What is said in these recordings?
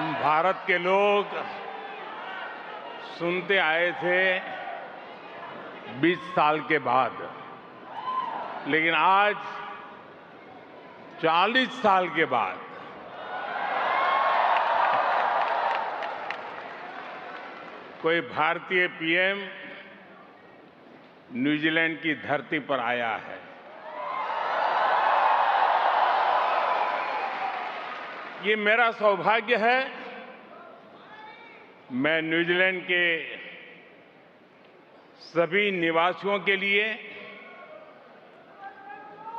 हम भारत के लोग सुनते आए थे 20 साल के बाद, लेकिन आज 40 साल के बाद कोई भारतीय पीएम न्यूजीलैंड की धरती पर आया है। ये मेरा सौभाग्य है। मैं न्यूजीलैंड के सभी निवासियों के लिए,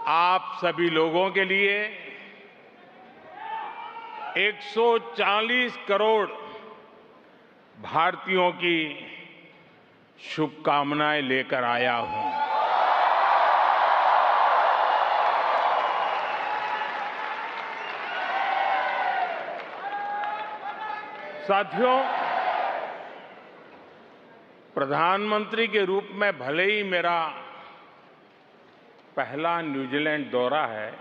आप सभी लोगों के लिए 140 करोड़ भारतीयों की शुभकामनाएं लेकर आया हूं। साथियों, प्रधानमंत्री के रूप में भले ही मेरा पहला न्यूजीलैंड दौरा है,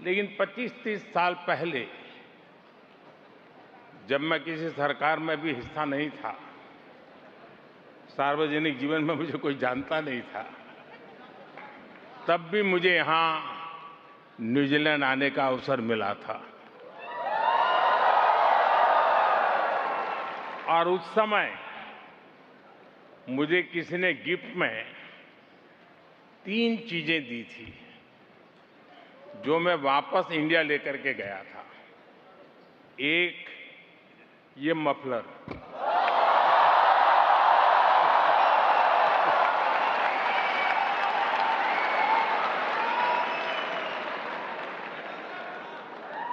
लेकिन 25-30 साल पहले जब मैं किसी सरकार में भी हिस्सा नहीं था, सार्वजनिक जीवन में मुझे कोई जानता नहीं था, तब भी मुझे यहां न्यूजीलैंड आने का अवसर मिला था। और उस समय मुझे किसी ने गिफ्ट में 3 चीजें दी थी जो मैं वापस इंडिया लेकर के गया था। एक, ये मफलर,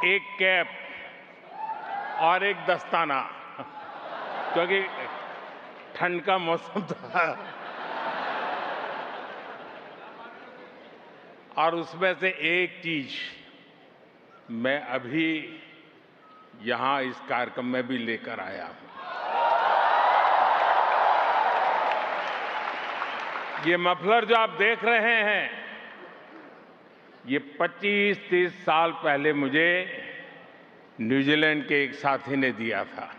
एक कैप और एक दस्ताना, क्योंकि ठंड का मौसम था। और उसमें से एक चीज मैं अभी यहां इस कार्यक्रम में भी लेकर आया हूं। ये मफलर जो आप देख रहे हैं, ये 25-30 साल पहले मुझे न्यूजीलैंड के एक साथी ने दिया था।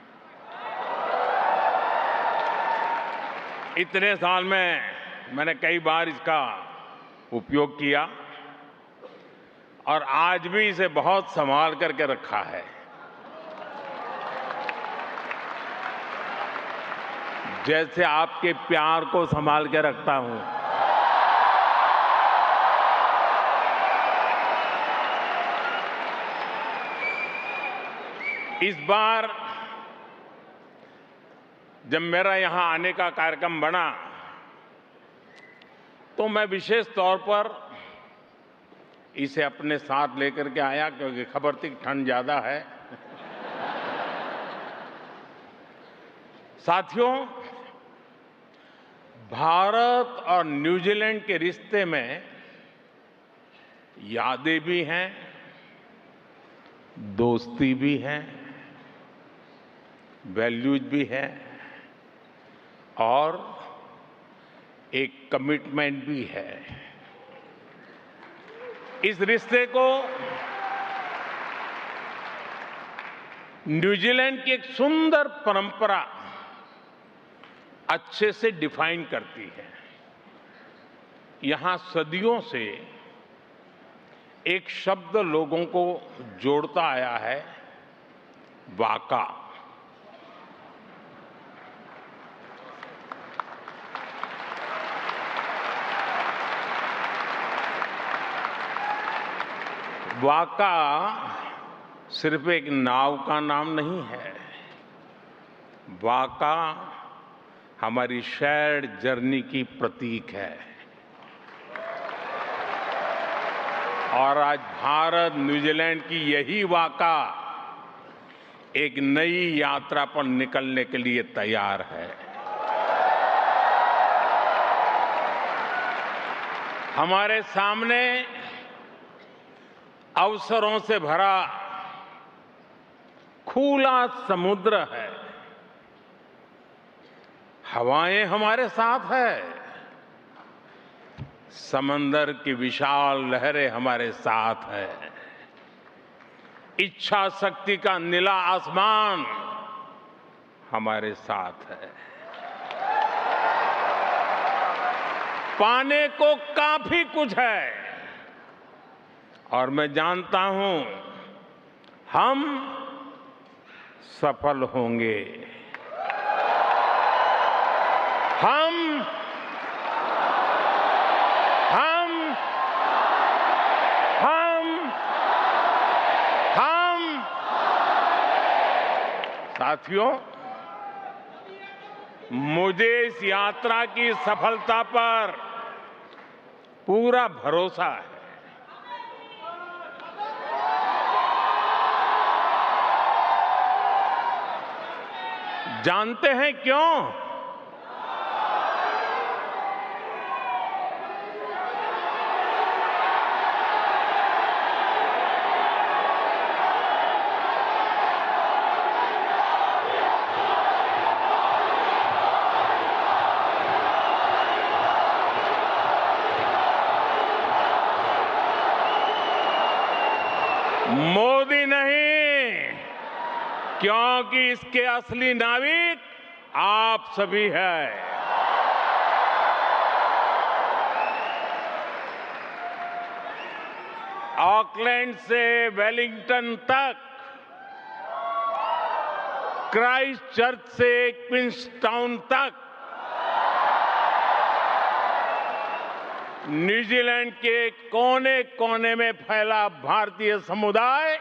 इतने साल में मैंने कई बार इसका उपयोग किया और आज भी इसे बहुत संभाल करके रखा है। जैसे आपके प्यार को संभाल के रखता हूं, इस बार जब मेरा यहां आने का कार्यक्रम बना तो मैं विशेष तौर पर इसे अपने साथ लेकर के आया, क्योंकि खबर थी ठंड ज्यादा है। साथियों, भारत और न्यूजीलैंड के रिश्ते में यादें भी हैं, दोस्ती भी है, वैल्यूज भी है और एक कमिटमेंट भी है। इस रिश्ते को न्यूजीलैंड की एक सुंदर परंपरा अच्छे से डिफाइन करती है। यहां सदियों से एक शब्द लोगों को जोड़ता आया है, वाका। वाका सिर्फ एक नाव का नाम नहीं है। वाका हमारी शेयर्ड जर्नी की प्रतीक है। और आज भारत न्यूजीलैंड की यही वाका एक नई यात्रा पर निकलने के लिए तैयार है। हमारे सामने अवसरों से भरा खुला समुद्र है, हवाएं हमारे साथ है, समंदर की विशाल लहरें हमारे साथ है। इच्छा शक्ति का नीला आसमान हमारे साथ है। पाने को काफी कुछ है और मैं जानता हूं हम सफल होंगे। हम साथियों, मुझे इस यात्रा की सफलता पर पूरा भरोसा है। जानते हैं क्यों? मोदी नहीं, क्योंकि इसके असली नाविक आप सभी हैं। ऑकलैंड से वेलिंगटन तक, क्राइस्ट चर्च से क्वींसटाउन तक, न्यूजीलैंड के कोने कोने में फैला भारतीय समुदाय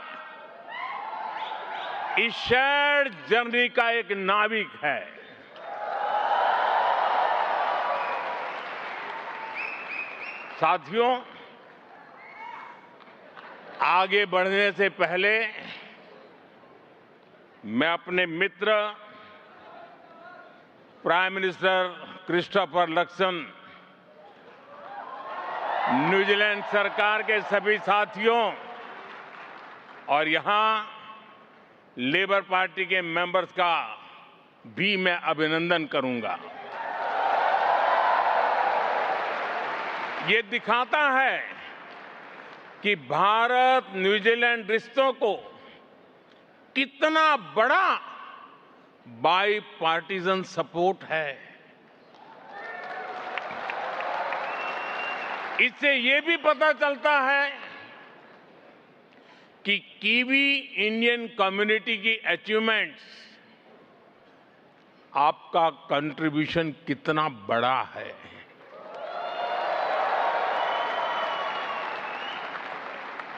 इस शेयर्ड जर्नी का एक नाविक है। साथियों, आगे बढ़ने से पहले मैं अपने मित्र prime minister Christopher Luxon, New Zealand सरकार के सभी साथियों और यहां लेबर पार्टी के मेंबर्स का भी मैं अभिनंदन करूंगा। ये दिखाता है कि भारत न्यूजीलैंड रिश्तों को कितना बड़ा बाई पार्टीजन सपोर्ट है। इससे ये भी पता चलता है कि कीवी इंडियन कम्युनिटी की अचीवमेंट्स, आपका कंट्रीब्यूशन कितना बड़ा है।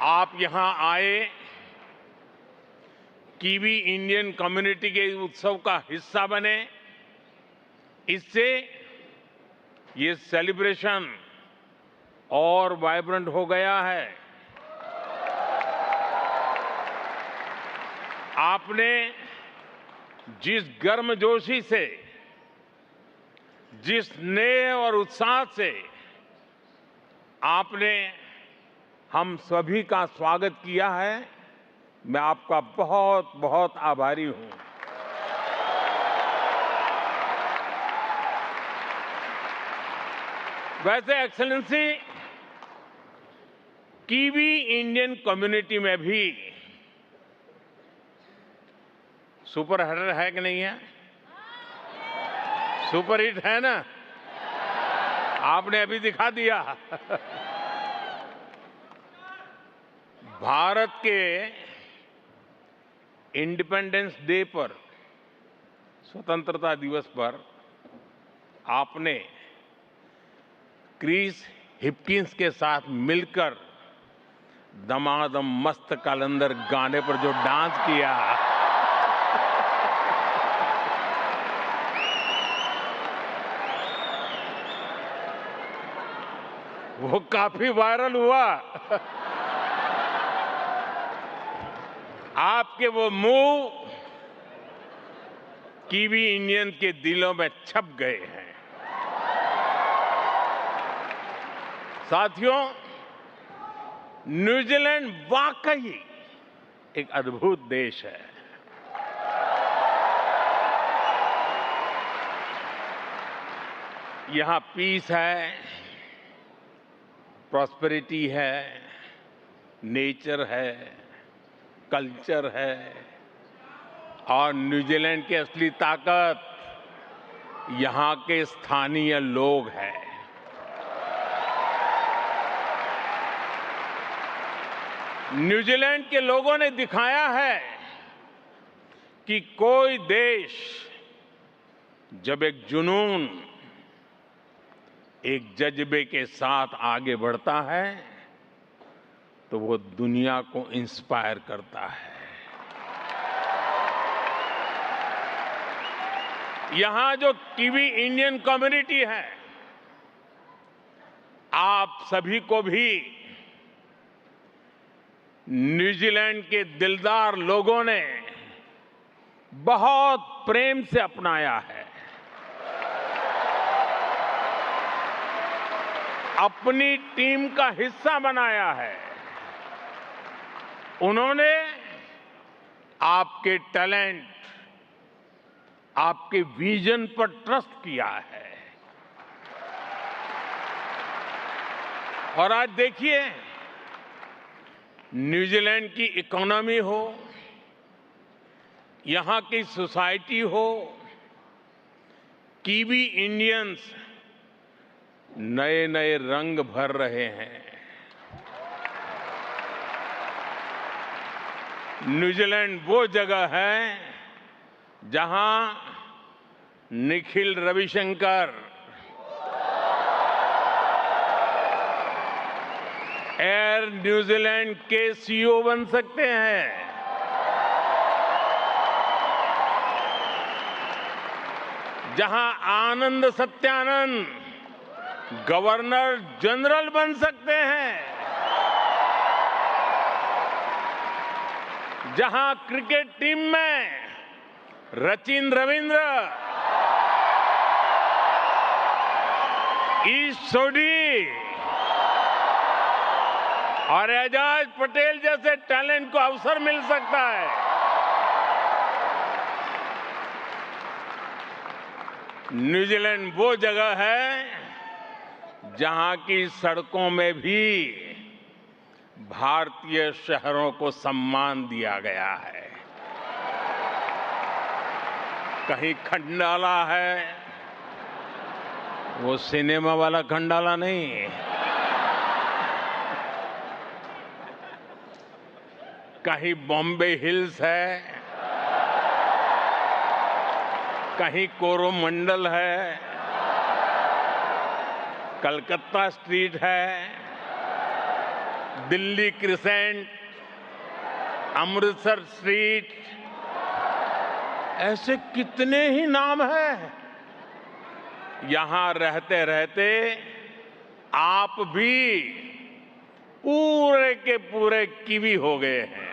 आप यहां आए, कीवी इंडियन कम्युनिटी के उत्सव का हिस्सा बने, इससे ये सेलिब्रेशन और वाइब्रेंट हो गया है। आपने जिस गर्मजोशी से, जिस स्नेह और उत्साह से आपने हम सभी का स्वागत किया है, मैं आपका बहुत बहुत आभारी हूं। वैसे एक्सेलेंसी, कीवी इंडियन कम्युनिटी में भी सुपर हिटर है कि नहीं है? सुपर हिट है ना? आपने अभी दिखा दिया। भारत के इंडिपेंडेंस डे पर, स्वतंत्रता दिवस पर आपने क्रिस हिपकिंस के साथ मिलकर दमादम मस्त कलंदर गाने पर जो डांस किया, वो काफी वायरल हुआ। आपके वो मूव कीवी इंडियन के दिलों में छप गए हैं। साथियों, न्यूजीलैंड वाकई एक अद्भुत देश है। यहां पीस है, प्रॉस्पेरिटी है, नेचर है, कल्चर है और न्यूजीलैंड की असली ताकत यहां के स्थानीय लोग हैं। न्यूजीलैंड के लोगों ने दिखाया है कि कोई देश जब एक जुनून, एक जज्बे के साथ आगे बढ़ता है तो वो दुनिया को इंस्पायर करता है। यहां जो कीवी इंडियन कम्युनिटी है, आप सभी को भी न्यूजीलैंड के दिलदार लोगों ने बहुत प्रेम से अपनाया है, अपनी टीम का हिस्सा बनाया है। उन्होंने आपके टैलेंट, आपके विजन पर ट्रस्ट किया है। और आज देखिए, न्यूजीलैंड की इकोनॉमी हो, यहां की सोसाइटी हो, कीवी इंडियंस नए नए रंग भर रहे हैं। न्यूजीलैंड वो जगह है जहां निखिल रविशंकर एयर न्यूजीलैंड के सीईओ बन सकते हैं। जहां आनंद सत्यानंद गवर्नर जनरल बन सकते हैं। जहां क्रिकेट टीम में सचिन रविंद्र, ईश सोढ़ी और एजाज पटेल जैसे टैलेंट को अवसर मिल सकता है। न्यूजीलैंड वो जगह है जहां की सड़कों में भी भारतीय शहरों को सम्मान दिया गया है। कहीं खंडाला है, वो सिनेमा वाला खंडाला नहीं, कहीं बॉम्बे हिल्स है, कहीं कोरोमंडल है, कलकत्ता स्ट्रीट है, दिल्ली क्रिसेंट, अमृतसर स्ट्रीट, ऐसे कितने ही नाम हैं। यहां रहते रहते आप भी पूरे के पूरे कीवी हो गए हैं।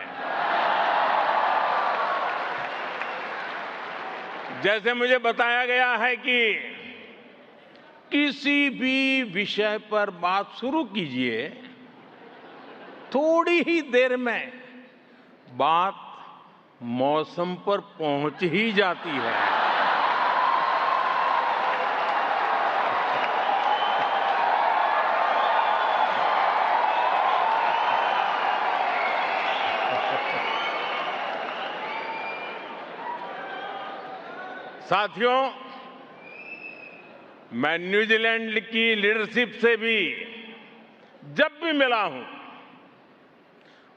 जैसे मुझे बताया गया है कि किसी भी विषय पर बात शुरू कीजिए, थोड़ी ही देर में बात मौसम पर पहुंच ही जाती है। साथियों, मैं न्यूजीलैंड की लीडरशिप से भी जब भी मिला हूं,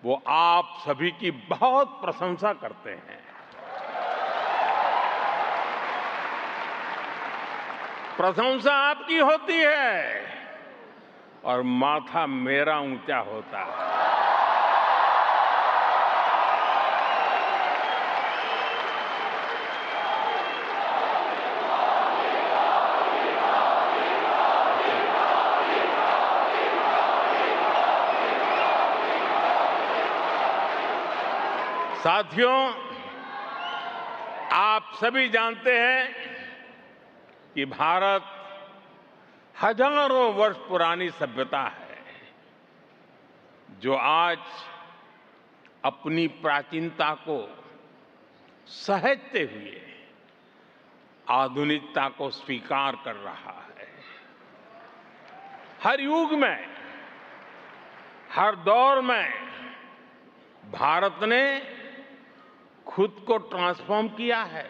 वो आप सभी की बहुत प्रशंसा करते हैं। प्रशंसा आपकी होती है और माथा मेरा ऊंचा होता है। साथियों, आप सभी जानते हैं कि भारत हजारों वर्ष पुरानी सभ्यता है जो आज अपनी प्राचीनता को सहेजते हुए आधुनिकता को स्वीकार कर रहा है। हर युग में, हर दौर में भारत ने खुद को ट्रांसफॉर्म किया है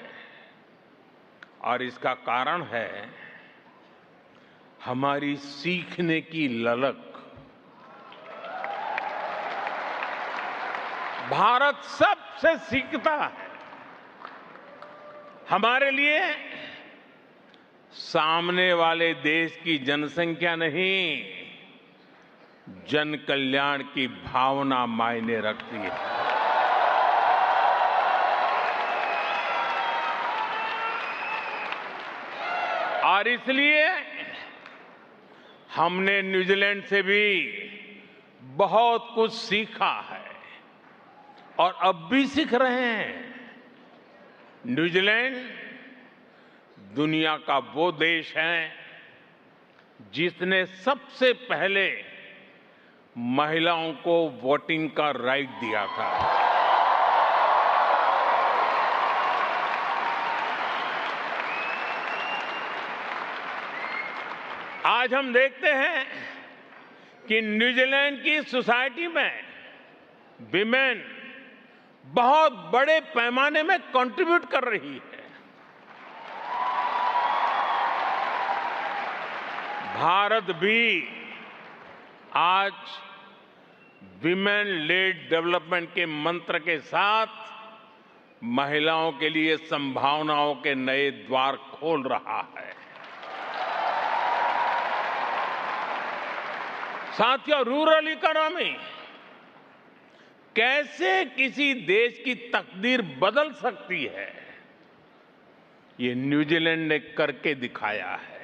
और इसका कारण है हमारी सीखने की ललक। भारत सबसे सीखता है। हमारे लिए सामने वाले देश की जनसंख्या नहीं, जन कल्याण की भावना मायने रखती है। और इसलिए हमने न्यूजीलैंड से भी बहुत कुछ सीखा है और अब भी सीख रहे हैं। न्यूजीलैंड दुनिया का वो देश है जिसने सबसे पहले महिलाओं को वोटिंग का राइट दिया था। आज हम देखते हैं कि न्यूजीलैंड की सोसाइटी में विमेन बहुत बड़े पैमाने में कंट्रीब्यूट कर रही है। भारत भी आज विमेन लेड डेवलपमेंट के मंत्र के साथ महिलाओं के लिए संभावनाओं के नए द्वार खोल रहा है। साथियों, रूरल इकोनॉमी कैसे किसी देश की तकदीर बदल सकती है, ये न्यूजीलैंड ने करके दिखाया है।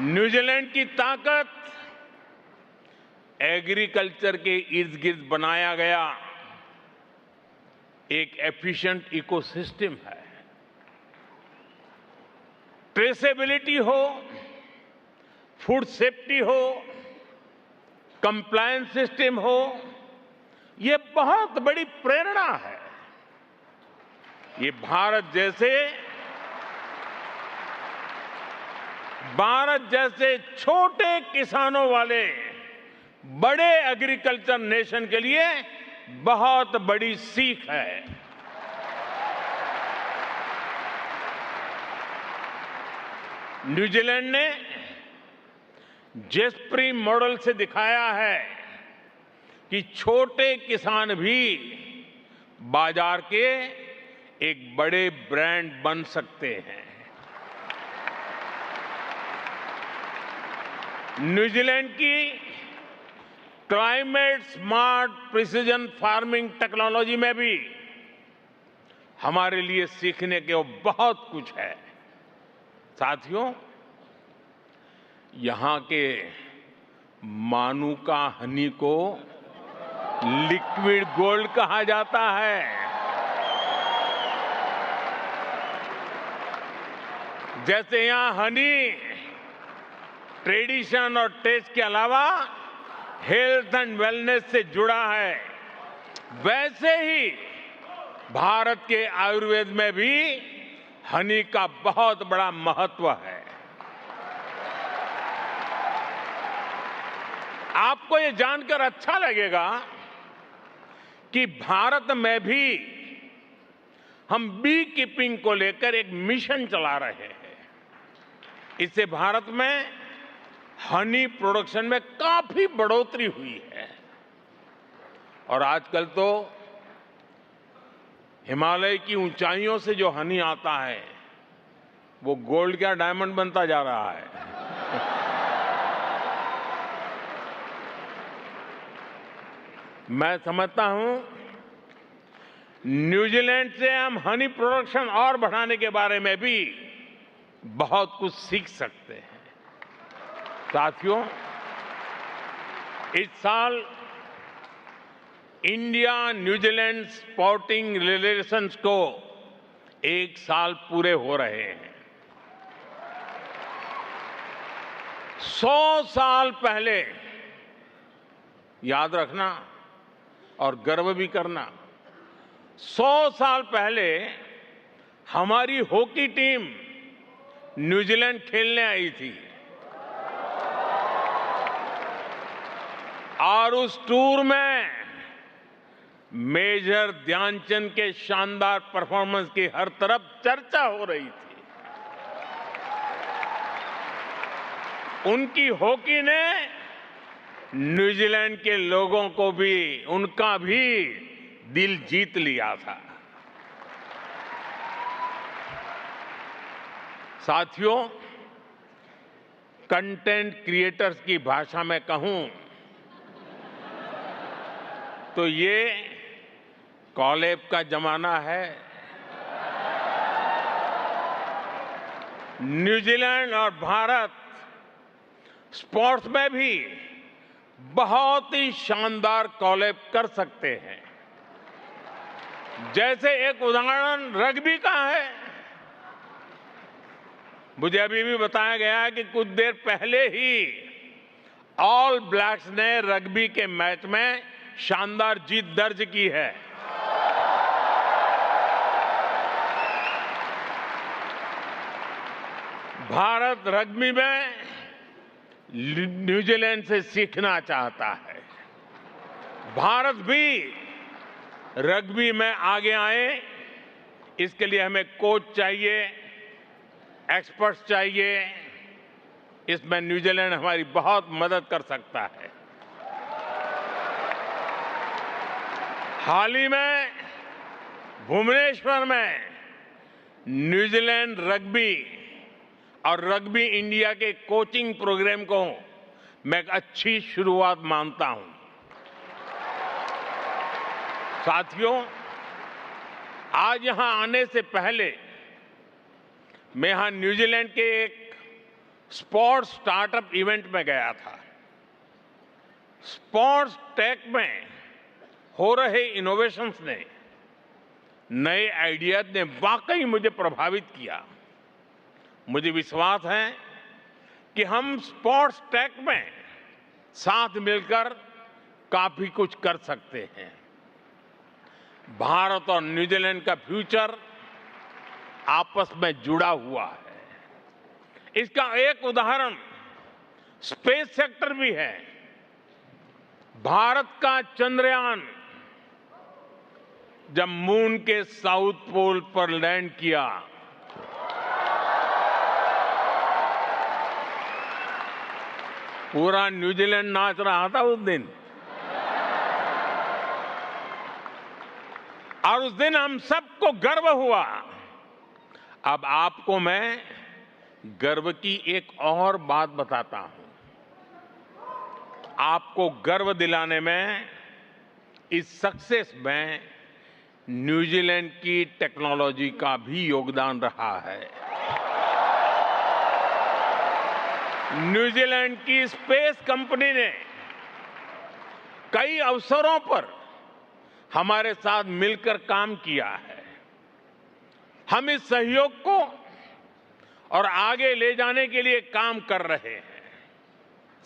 न्यूजीलैंड की ताकत एग्रीकल्चर के इर्द गिर्द बनाया गया एक एफिशिएंट इकोसिस्टम है। ट्रेसेबिलिटी हो, फूड सेफ्टी हो, कंप्लायंस सिस्टम हो, ये बहुत बड़ी प्रेरणा है। ये भारत जैसे छोटे किसानों वाले बड़े एग्रीकल्चर नेशन के लिए बहुत बड़ी सीख है। न्यूजीलैंड ने जेस्परी मॉडल से दिखाया है कि छोटे किसान भी बाजार के एक बड़े ब्रांड बन सकते हैं। न्यूजीलैंड की climate smart precision farming technology में भी हमारे लिए सीखने के बहुत कुछ है। साथियों, यहां के मानुका हनी को लिक्विड गोल्ड कहा जाता है। जैसे यहां हनी ट्रेडिशन और टेस्ट के अलावा हेल्थ एंड वेलनेस से जुड़ा है, वैसे ही भारत के आयुर्वेद में भी हनी का बहुत बड़ा महत्व है। आपको ये जानकर अच्छा लगेगा कि भारत में भी हम बी कीपिंग को लेकर एक मिशन चला रहे हैं। इससे भारत में हनी प्रोडक्शन में काफी बढ़ोतरी हुई है और आजकल तो हिमालय की ऊंचाइयों से जो हनी आता है वो गोल्ड क्या डायमंड बनता जा रहा है। मैं समझता हूं न्यूजीलैंड से हम हनी प्रोडक्शन और बढ़ाने के बारे में भी बहुत कुछ सीख सकते हैं। साथियों, इस साल इंडिया न्यूजीलैंड स्पोर्टिंग रिलेशंस को 1 साल पूरे हो रहे हैं। 100 साल पहले, याद रखना और गर्व भी करना, 100 साल पहले हमारी हॉकी टीम न्यूजीलैंड खेलने आई थी। और उस टूर में मेजर ध्यानचंद के शानदार परफॉर्मेंस की हर तरफ चर्चा हो रही थी। उनकी हॉकी ने न्यूजीलैंड के लोगों को भी, उनका भी दिल जीत लिया था। साथियों, कंटेंट क्रिएटर्स की भाषा में कहूं तो ये कॉलेब का जमाना है। न्यूजीलैंड और भारत स्पोर्ट्स में भी बहुत ही शानदार कॉलेब कर सकते हैं। जैसे एक उदाहरण रग्बी का है। मुझे अभी भी बताया गया है कि कुछ देर पहले ही ऑल ब्लैक्स ने रग्बी के मैच में शानदार जीत दर्ज की है। भारत रग्बी में न्यूजीलैंड से सीखना चाहता है। भारत भी रग्बी में आगे आए, इसके लिए हमें कोच चाहिए, एक्सपर्ट्स चाहिए। इसमें न्यूजीलैंड हमारी बहुत मदद कर सकता है। हाल ही में भुवनेश्वर में न्यूजीलैंड रग्बी और रग्बी इंडिया के कोचिंग प्रोग्राम को मैं एक अच्छी शुरुआत मानता हूं। साथियों, आज यहां आने से पहले मैं यहां न्यूजीलैंड के एक स्पोर्ट्स स्टार्टअप इवेंट में गया था। स्पोर्ट्स टेक में हो रहे इनोवेशंस ने, नए आइडियाज ने वाकई मुझे प्रभावित किया। मुझे विश्वास है कि हम स्पोर्ट्स टेक में साथ मिलकर काफी कुछ कर सकते हैं। भारत और न्यूजीलैंड का फ्यूचर आपस में जुड़ा हुआ है। इसका एक उदाहरण स्पेस सेक्टर भी है। भारत का चंद्रयान जब मून के साउथ पोल पर लैंड किया, पूरा न्यूजीलैंड नाच रहा था उस दिन। और उस दिन हम सबको गर्व हुआ। अब आपको मैं गर्व की एक और बात बताता हूं। आपको गर्व दिलाने में, इस सक्सेस में न्यूजीलैंड की टेक्नोलॉजी का भी योगदान रहा है। न्यूजीलैंड की स्पेस कंपनी ने कई अवसरों पर हमारे साथ मिलकर काम किया है। हम इस सहयोग को और आगे ले जाने के लिए काम कर रहे हैं।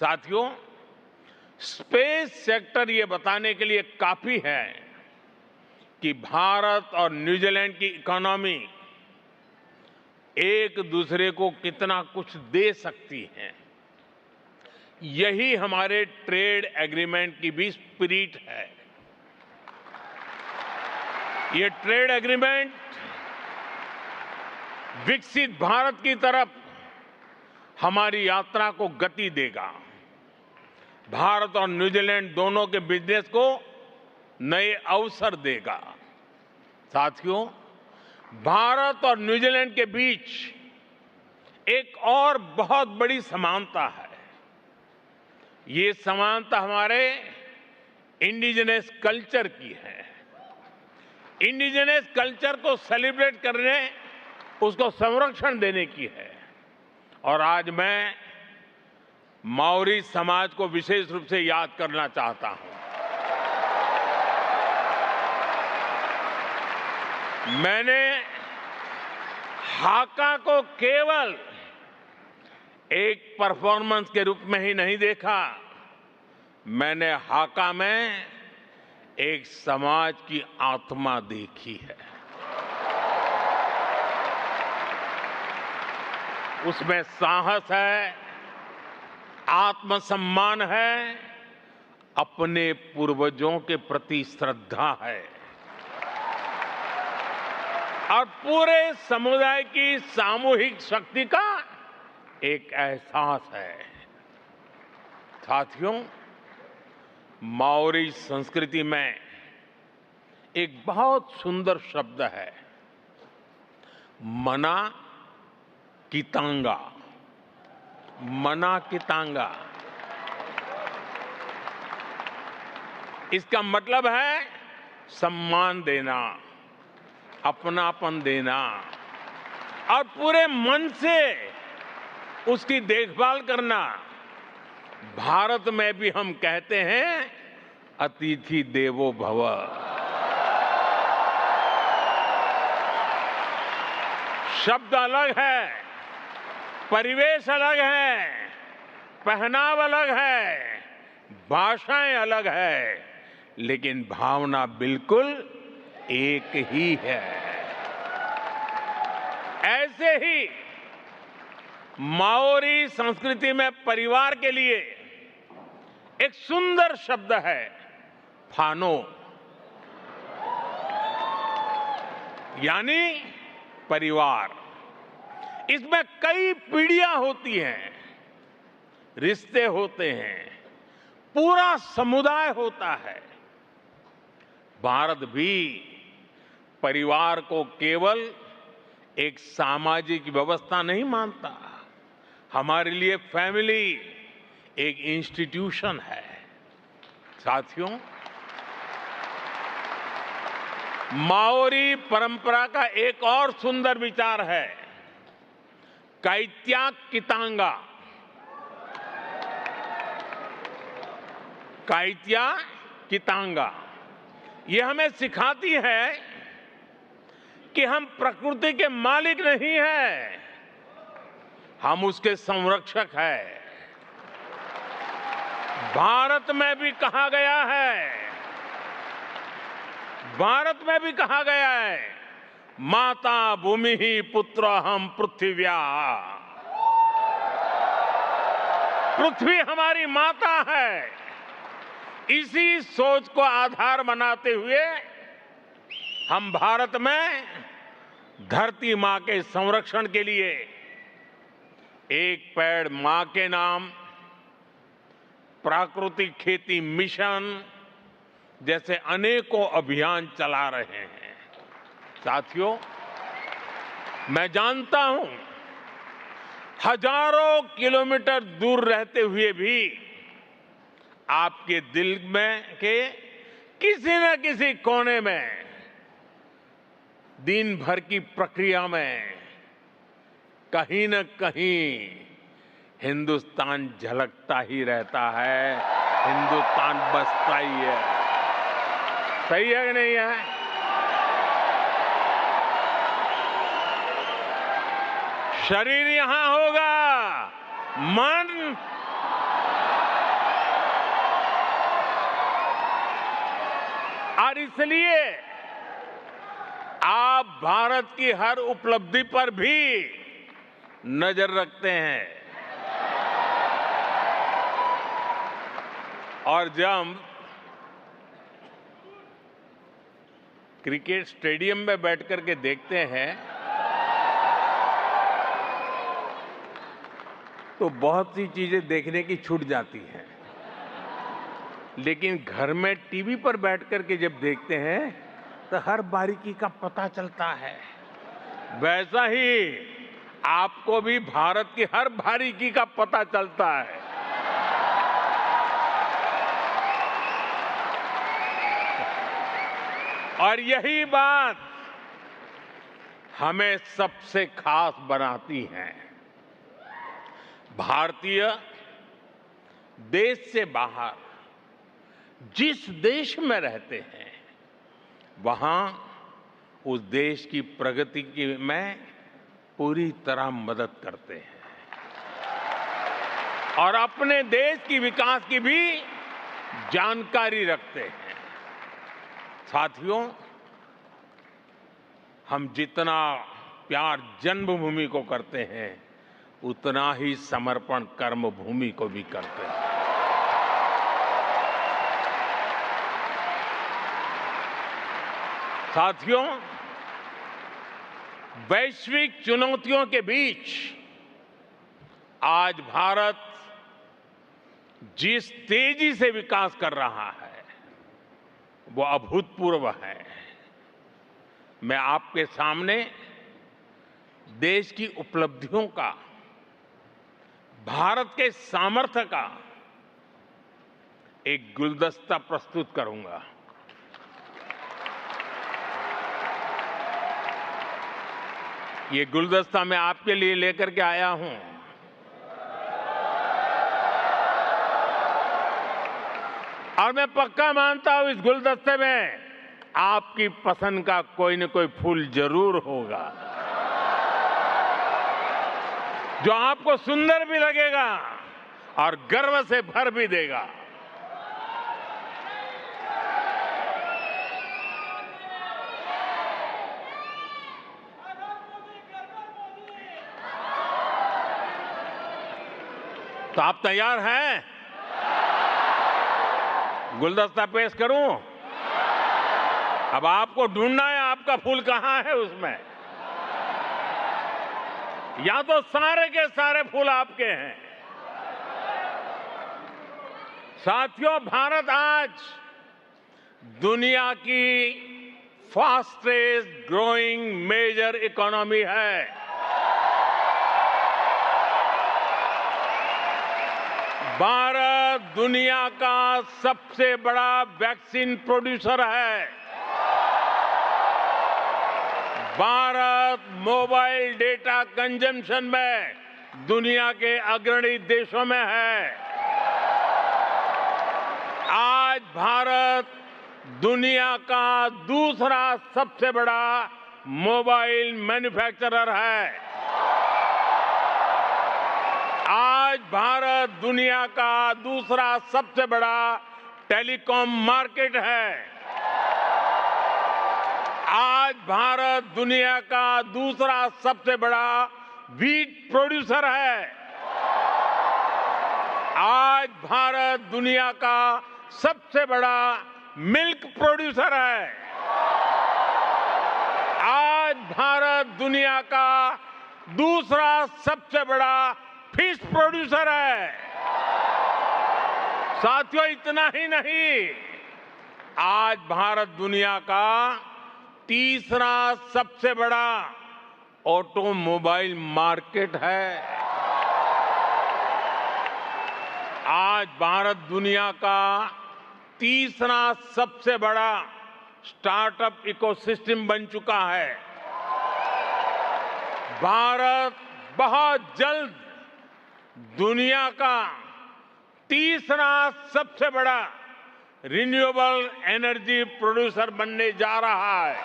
साथियों, स्पेस सेक्टर ये बताने के लिए काफी है कि भारत और न्यूजीलैंड की इकोनॉमी एक दूसरे को कितना कुछ दे सकती है। यही हमारे ट्रेड एग्रीमेंट की भी स्पिरिट है। ये ट्रेड एग्रीमेंट विकसित भारत की तरफ हमारी यात्रा को गति देगा। भारत और न्यूजीलैंड दोनों के बिजनेस को नए अवसर देगा। साथियों, भारत और न्यूजीलैंड के बीच एक और बहुत बड़ी समानता है। ये समानता हमारे इंडिजिनस कल्चर की है। इंडिजिनस कल्चर को सेलिब्रेट करने, उसको संरक्षण देने की है। और आज मैं माओरी समाज को विशेष रूप से याद करना चाहता हूं। मैंने हाका को केवल एक परफॉर्मेंस के रूप में ही नहीं देखा, मैंने हाका में एक समाज की आत्मा देखी है। उसमें साहस है, आत्मसम्मान है अपने पूर्वजों के प्रति श्रद्धा है और पूरे समुदाय की सामूहिक शक्ति का एक एहसास है। साथियों, माओरी संस्कृति में एक बहुत सुंदर शब्द है, मना कितांगा। मना कितांगा, इसका मतलब है सम्मान देना, अपनापन देना और पूरे मन से उसकी देखभाल करना। भारत में भी हम कहते हैं अतिथि देवो भव। शब्द अलग है, परिवेश अलग है, पहनाव अलग है, भाषाएं अलग है, लेकिन भावना बिल्कुल एक ही है। ऐसे ही माओरी संस्कृति में परिवार के लिए एक सुंदर शब्द है, फानो, यानी परिवार। इसमें कई पीढ़ियां होती हैं, रिश्ते होते हैं, पूरा समुदाय होता है। भारत भी परिवार को केवल एक सामाजिक व्यवस्था नहीं मानता। हमारे लिए फैमिली एक इंस्टीट्यूशन है। साथियों, माओरी परंपरा का एक और सुंदर विचार है, काइत्या कितांगा। काइत्या कितांगा ये हमें सिखाती है कि हम प्रकृति के मालिक नहीं हैं, हम उसके संरक्षक हैं। भारत में भी कहा गया है, भारत में भी कहा गया है, माता भूमि ही पुत्र हम पृथ्व्या। पृथ्वी हमारी माता है। इसी सोच को आधार बनाते हुए हम भारत में धरती मां के संरक्षण के लिए एक पेड़ मां के नाम, प्राकृतिक खेती मिशन जैसे अनेकों अभियान चला रहे हैं। साथियों, मैं जानता हूं, हजारों किलोमीटर दूर रहते हुए भी आपके दिल में के किसी न किसी कोने में दिन भर की प्रक्रिया में कहीं न कहीं हिंदुस्तान झलकता ही रहता है, हिंदुस्तान बसता ही है। सही है कि नहीं है? शरीर यहां होगा, मन और इसलिए आप भारत की हर उपलब्धि पर भी नजर रखते हैं। और जब क्रिकेट स्टेडियम में बैठकर के देखते हैं तो बहुत सी चीजें देखने की छूट जाती हैं, लेकिन घर में टीवी पर बैठकर के जब देखते हैं तो हर बारीकी का पता चलता है। वैसा ही आपको भी भारत की हर बारीकी का पता चलता है। और यही बात हमें सबसे खास बनाती है। भारतीय देश से बाहर जिस देश में रहते हैं, वहां उस देश की प्रगति में पूरी तरह मदद करते हैं और अपने देश की विकास की भी जानकारी रखते हैं। साथियों, हम जितना प्यार जन्मभूमि को करते हैं, उतना ही समर्पण कर्मभूमि को भी करते हैं। साथियों, वैश्विक चुनौतियों के बीच आज भारत जिस तेजी से विकास कर रहा है वो अभूतपूर्व है। मैं आपके सामने देश की उपलब्धियों का, भारत के सामर्थ्य का एक गुलदस्ता प्रस्तुत करूंगा। ये गुलदस्ता मैं आपके लिए लेकर के आया हूं। और मैं पक्का मानता हूं इस गुलदस्ते में आपकी पसंद का कोई न कोई फूल जरूर होगा, जो आपको सुंदर भी लगेगा और गर्व से भर भी देगा। तो आप तैयार हैं? गुलदस्ता पेश करूं? अब आपको ढूंढना है आपका फूल कहां है उसमें। या तो सारे के सारे फूल आपके हैं। साथियों, भारत आज दुनिया की फास्टेस्ट ग्रोइंग मेजर इकोनॉमी है। भारत दुनिया का सबसे बड़ा वैक्सीन प्रोड्यूसर है। भारत मोबाइल डेटा कंजम्पशन में दुनिया के अग्रणी देशों में है। आज भारत दुनिया का दूसरा सबसे बड़ा मोबाइल मैन्युफैक्चरर है। आज भारत दुनिया का दूसरा सबसे बड़ा टेलीकॉम मार्केट है। आज भारत दुनिया का दूसरा सबसे बड़ा व्हीट प्रोड्यूसर है। आज भारत दुनिया का सबसे बड़ा मिल्क प्रोड्यूसर है। आज भारत दुनिया का दूसरा सबसे बड़ा फिश प्रोड्यूसर है। साथियों, इतना ही नहीं, आज भारत दुनिया का तीसरा सबसे बड़ा ऑटोमोबाइल मार्केट है। आज भारत दुनिया का तीसरा सबसे बड़ा स्टार्टअप इकोसिस्टम बन चुका है। भारत बहुत जल्द दुनिया का तीसरा सबसे बड़ा रिन्यूएबल एनर्जी प्रोड्यूसर बनने जा रहा है।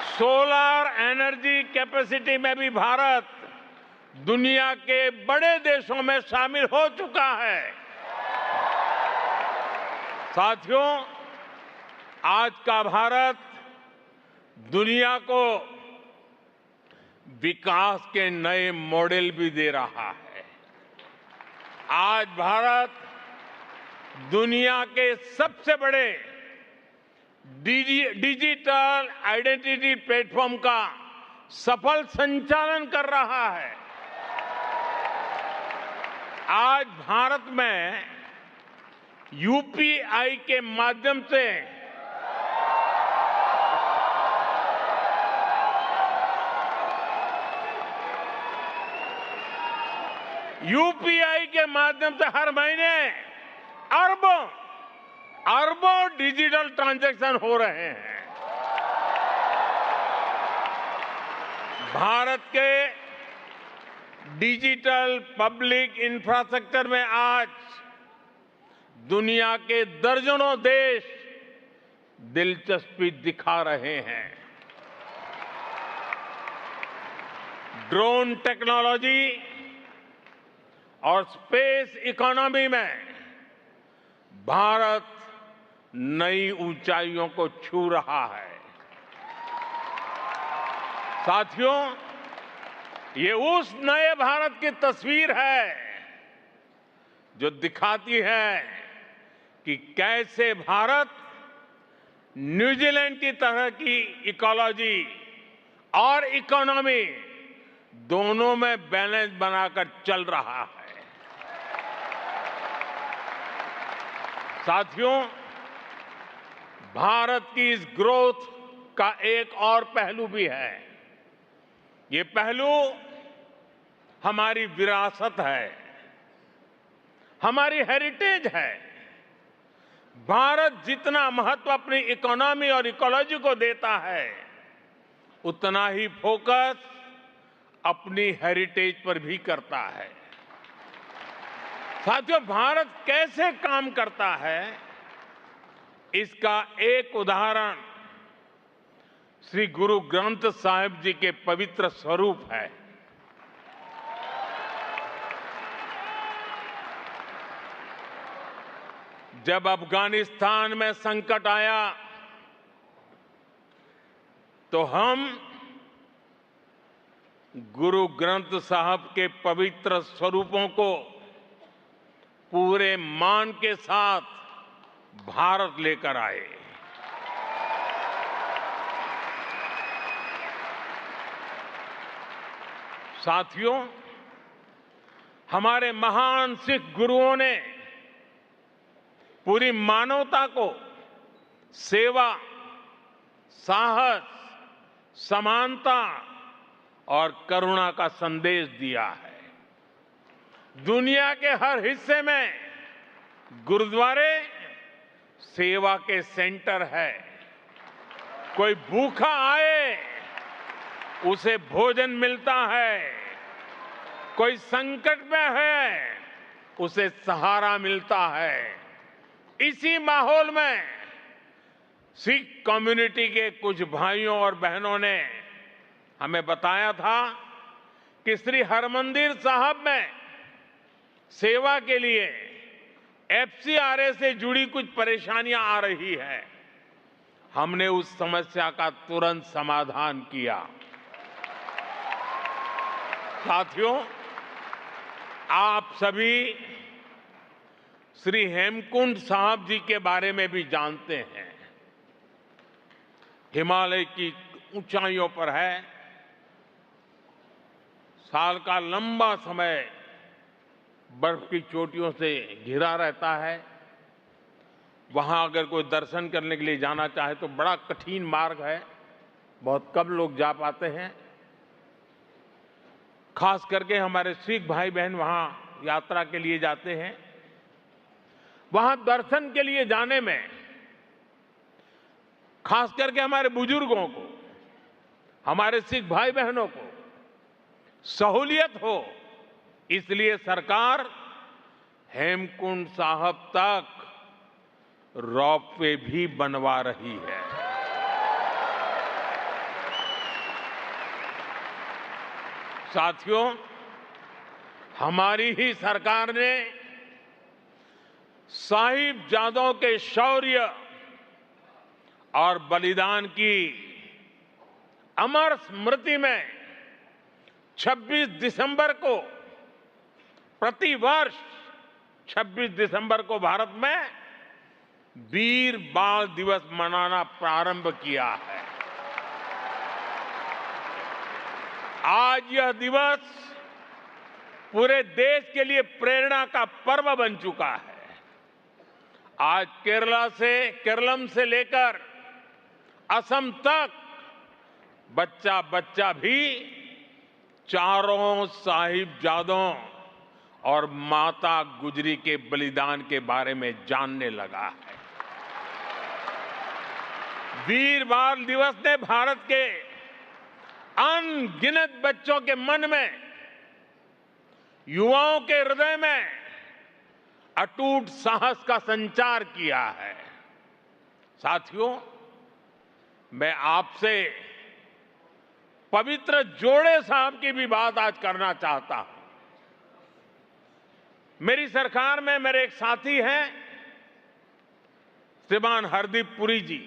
सोलर एनर्जी कैपेसिटी में भी भारत दुनिया के बड़े देशों में शामिल हो चुका है। साथियों, आज का भारत दुनिया को विकास के नए मॉडल भी दे रहा है। आज भारत दुनिया के सबसे बड़े डिजिटल आइडेंटिटी प्लेटफॉर्म का सफल संचालन कर रहा है। आज भारत में यूपीआई के माध्यम से हर महीने अरबों डिजिटल ट्रांजैक्शन हो रहे हैं। भारत के डिजिटल पब्लिक इंफ्रास्ट्रक्चर में आज दुनिया के दर्जनों देश दिलचस्पी दिखा रहे हैं। ड्रोन टेक्नोलॉजी और स्पेस इकोनॉमी में भारत नई ऊंचाइयों को छू रहा है। साथियों, ये उस नए भारत की तस्वीर है जो दिखाती है कि कैसे भारत न्यूजीलैंड की तरह की इकोलॉजी और इकोनॉमी दोनों में बैलेंस बनाकर चल रहा है। साथियों, भारत की इस ग्रोथ का एक और पहलू भी है। ये पहलू हमारी विरासत है, हमारी हेरिटेज है। भारत जितना महत्व अपनी इकोनॉमी और इकोलॉजी को देता है, उतना ही फोकस अपनी हेरिटेज पर भी करता है। साथियों, भारत कैसे काम करता है, इसका एक उदाहरण श्री गुरु ग्रंथ साहिब जी के पवित्र स्वरूप है। जब अफगानिस्तान में संकट आया तो हम गुरु ग्रंथ साहब के पवित्र स्वरूपों को पूरे मान के साथ भारत लेकर आए। साथियों, हमारे महान सिख गुरुओं ने पूरी मानवता को सेवा, साहस, समानता और करुणा का संदेश दिया है। दुनिया के हर हिस्से में गुरुद्वारे सेवा के सेंटर है। कोई भूखा आए, उसे भोजन मिलता है। कोई संकट में है, उसे सहारा मिलता है। इसी माहौल में सिख कम्युनिटी के कुछ भाइयों और बहनों ने हमें बताया था कि श्री हरमंदिर साहब में सेवा के लिए एफसीआरए से जुड़ी कुछ परेशानियां आ रही है। हमने उस समस्या का तुरंत समाधान किया। साथियों, आप सभी श्री हेमकुंड साहब जी के बारे में भी जानते हैं। हिमालय की ऊंचाइयों पर है। साल का लंबा समय बर्फ की चोटियों से घिरा रहता है। वहां अगर कोई दर्शन करने के लिए जाना चाहे तो बड़ा कठिन मार्ग है, बहुत कम लोग जा पाते हैं। खास करके हमारे सिख भाई बहन वहां यात्रा के लिए जाते हैं। वहां दर्शन के लिए जाने में खास करके हमारे बुजुर्गों को, हमारे सिख भाई बहनों को सहूलियत हो, इसलिए सरकार हेमकुंड साहब तक रोपवे भी बनवा रही है। साथियों, हमारी ही सरकार ने साहिबजादों के शौर्य और बलिदान की अमर स्मृति में 26 दिसंबर को, प्रतिवर्ष 26 दिसंबर को भारत में वीर बाल दिवस मनाना प्रारंभ किया है। आज यह दिवस पूरे देश के लिए प्रेरणा का पर्व बन चुका है। आज केरलम से लेकर असम तक बच्चा बच्चा भी चारों साहिबजादों और माता गुजरी के बलिदान के बारे में जानने लगा है। वीर बाल दिवस ने भारत के अनगिनत बच्चों के मन में, युवाओं के हृदय में अटूट साहस का संचार किया है। साथियों, मैं आपसे पवित्र जोड़े साहब की भी बात आज करना चाहता हूं। मेरी सरकार में मेरे एक साथी हैं, श्रीमान हरदीप पुरी जी।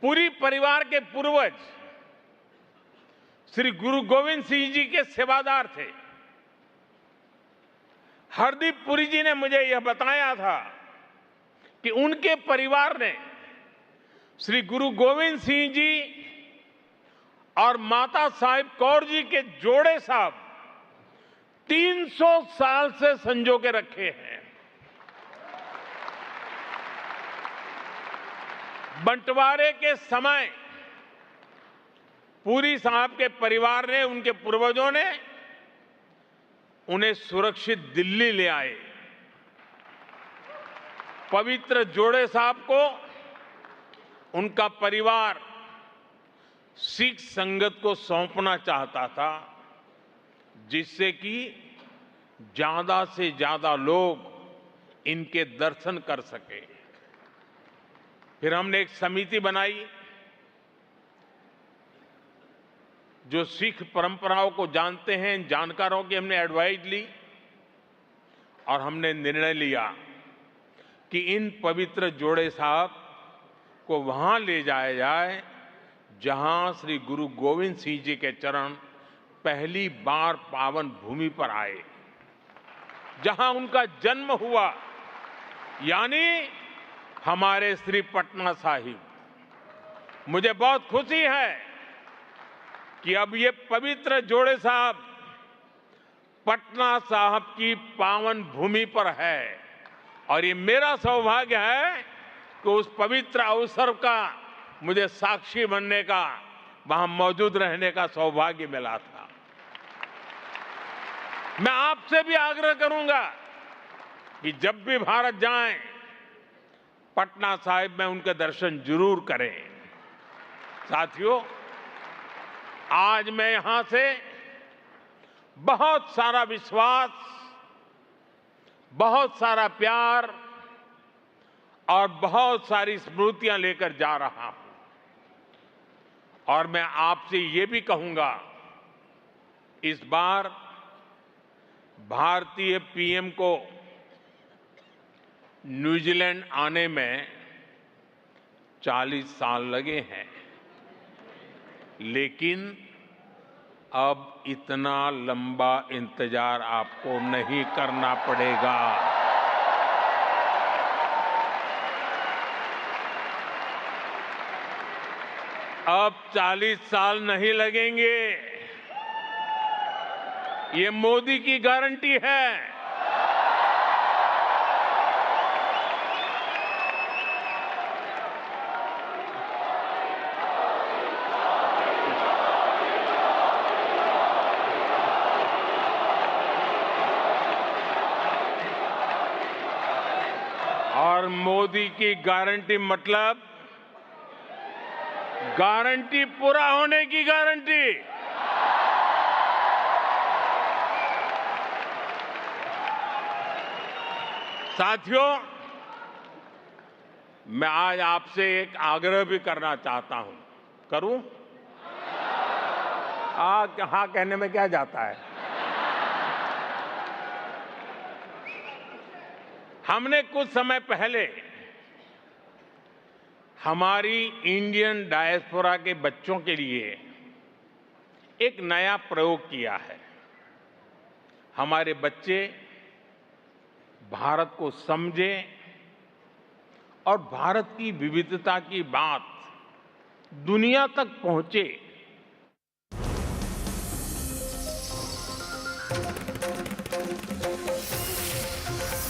पुरी परिवार के पूर्वज श्री गुरु गोविंद सिंह जी के सेवादार थे। हरदीप पुरी जी ने मुझे यह बताया था कि उनके परिवार ने श्री गुरु गोविंद सिंह जी और माता साहिब कौर जी के जोड़े साहब 300 साल से संजो के रखे हैं। बंटवारे के समय पूरी साहब के परिवार ने, उनके पूर्वजों ने उन्हें सुरक्षित दिल्ली ले आए। पवित्र जोड़े साहब को उनका परिवार सिख संगत को सौंपना चाहता था, जिससे कि ज्यादा से ज्यादा लोग इनके दर्शन कर सके। फिर हमने एक समिति बनाई जो सिख परंपराओं को जानते हैं, जानकारों की हमने एडवाइस ली और हमने निर्णय लिया कि इन पवित्र जोड़े साहब को वहां ले जाया जाए जहां श्री गुरु गोविंद सिंह जी के चरण पहली बार पावन भूमि पर आए, जहां उनका जन्म हुआ, यानी हमारे श्री पटना साहिब। मुझे बहुत खुशी है कि अब ये पवित्र जोड़े साहब पटना साहिब की पावन भूमि पर है और ये मेरा सौभाग्य है कि उस पवित्र अवसर का मुझे साक्षी बनने का, वहां मौजूद रहने का सौभाग्य मिला था। मैं आपसे भी आग्रह करूंगा कि जब भी भारत जाएं, पटना साहिब में उनके दर्शन जरूर करें। साथियों, आज मैं यहां से बहुत सारा विश्वास, बहुत सारा प्यार और बहुत सारी स्मृतियां लेकर जा रहा हूं और मैं आपसे ये भी कहूंगा, इस बार भारतीय पीएम को न्यूजीलैंड आने में 40 साल लगे हैं, लेकिन अब इतना लंबा इंतजार आपको नहीं करना पड़ेगा। अब 40 साल नहीं लगेंगे, ये मोदी की गारंटी है। और मोदी की गारंटी मतलब गारंटी पूरा होने की गारंटी। साथियों, मैं आज आपसे एक आग्रह भी करना चाहता हूं। करूं? हाँ कहने में क्या जाता है। हमने कुछ समय पहले हमारी इंडियन डायस्पोरा के बच्चों के लिए एक नया प्रयोग किया है। हमारे बच्चे भारत को समझें और भारत की विविधता की बात दुनिया तक पहुंचे,